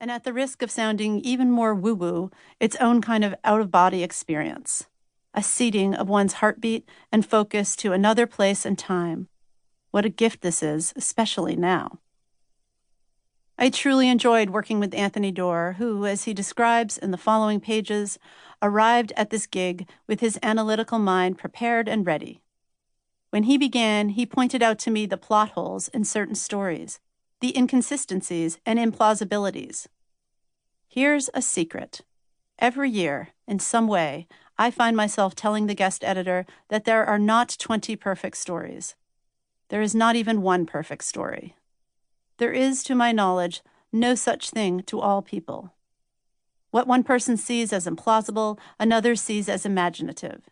and at the risk of sounding even more woo-woo, its own kind of out-of-body experience, a seating of one's heartbeat and focus to another place and time. What a gift this is, especially now. I truly enjoyed working with Anthony Doerr, who, as he describes in the following pages, arrived at this gig with his analytical mind prepared and ready. When he began, he pointed out to me the plot holes in certain stories, the inconsistencies and implausibilities. Here's a secret. Every year, in some way, I find myself telling the guest editor that there are not 20 perfect stories. There is not even one perfect story. There is, to my knowledge, no such thing to all people. What one person sees as implausible, another sees as imaginative.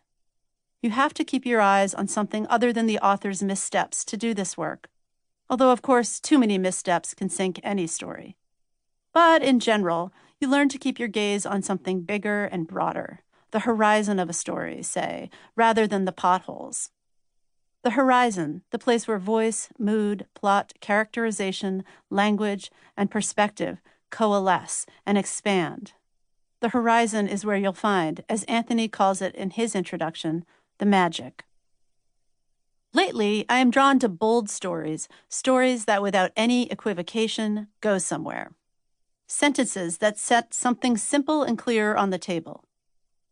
You have to keep your eyes on something other than the author's missteps to do this work, although, of course, too many missteps can sink any story. But in general, you learn to keep your gaze on something bigger and broader, the horizon of a story, say, rather than the potholes. The horizon, the place where voice, mood, plot, characterization, language, and perspective coalesce and expand. The horizon is where you'll find, as Anthony calls it in his introduction, the magic. Lately, I am drawn to bold stories, stories that without any equivocation go somewhere. Sentences that set something simple and clear on the table.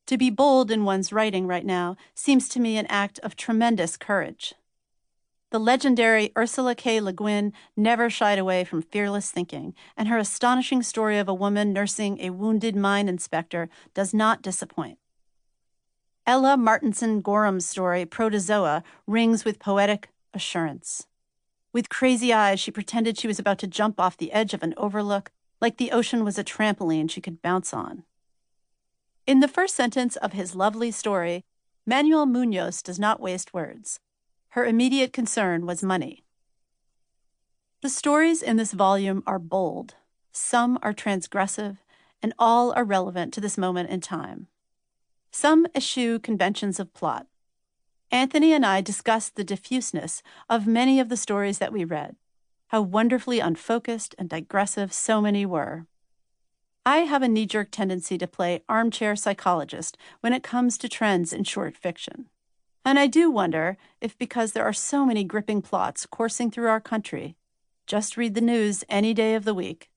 To be bold in one's writing right now seems to me an act of tremendous courage. The legendary Ursula K. Le Guin never shied away from fearless thinking, and her astonishing story of a woman nursing a wounded mine inspector does not disappoint. Ella Martinson Gorham's story, Protozoa, rings with poetic assurance. With crazy eyes, she pretended she was about to jump off the edge of an overlook, like the ocean was a trampoline she could bounce on. In the first sentence of his lovely story, Manuel Munoz does not waste words. Her immediate concern was money. The stories in this volume are bold, some are transgressive, and all are relevant to this moment in time. Some eschew conventions of plot. Anthony and I discussed the diffuseness of many of the stories that we read, how wonderfully unfocused and digressive so many were. I have a knee-jerk tendency to play armchair psychologist when it comes to trends in short fiction. And I do wonder if, because there are so many gripping plots coursing through our country, just read the news any day of the week,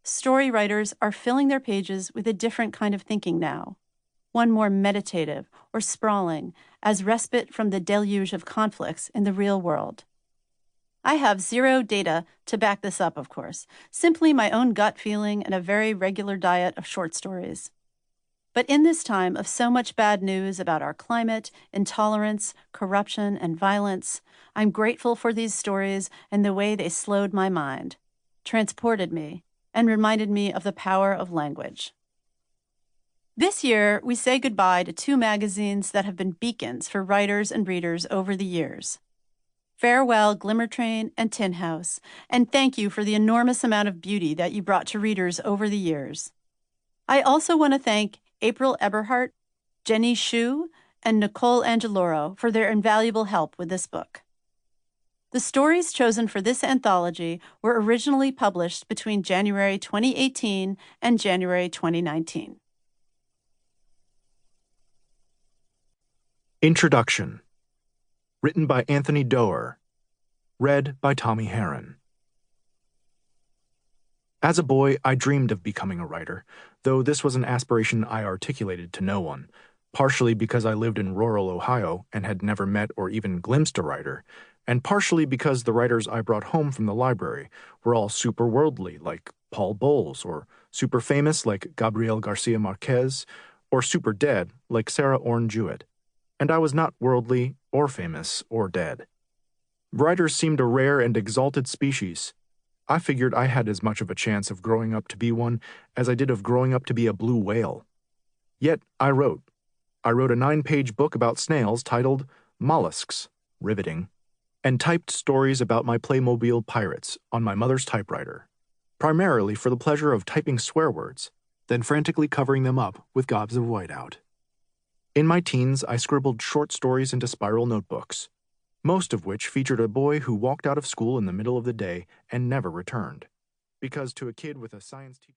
story writers are filling their pages with a different kind of thinking now, one more meditative or sprawling, as respite from the deluge of conflicts in the real world. I have zero data to back this up, of course, simply my own gut feeling and a very regular diet of short stories. But in this time of so much bad news about our climate, intolerance, corruption, and violence, I'm grateful for these stories and the way they slowed my mind, transported me, and reminded me of the power of language. This year, we say goodbye to two magazines that have been beacons for writers and readers over the years. Farewell, Glimmer Train and Tin House, and thank you for the enormous amount of beauty that you brought to readers over the years. I also want to thank April Eberhardt, Jenny Shu, and Nicole Angeloro for their invaluable help with this book. The stories chosen for this anthology were originally published between January 2018 and January 2019. Introduction. Written by Anthony Doerr. Read by Tommy Herron. As a boy, I dreamed of becoming a writer, though this was an aspiration I articulated to no one, partially because I lived in rural Ohio and had never met or even glimpsed a writer, and partially because the writers I brought home from the library were all super worldly, like Paul Bowles, or super famous, like Gabriel Garcia Marquez, or super dead, like Sarah Orne Jewett. And I was not worldly, or famous, or dead. Writers seemed a rare and exalted species. I figured I had as much of a chance of growing up to be one as I did of growing up to be a blue whale. Yet I wrote. I wrote a 9-page book about snails titled Mollusks, riveting, and typed stories about my Playmobil pirates on my mother's typewriter, primarily for the pleasure of typing swear words, then frantically covering them up with gobs of whiteout. In my teens, I scribbled short stories into spiral notebooks, most of which featured a boy who walked out of school in the middle of the day and never returned, because to a kid with a science teacher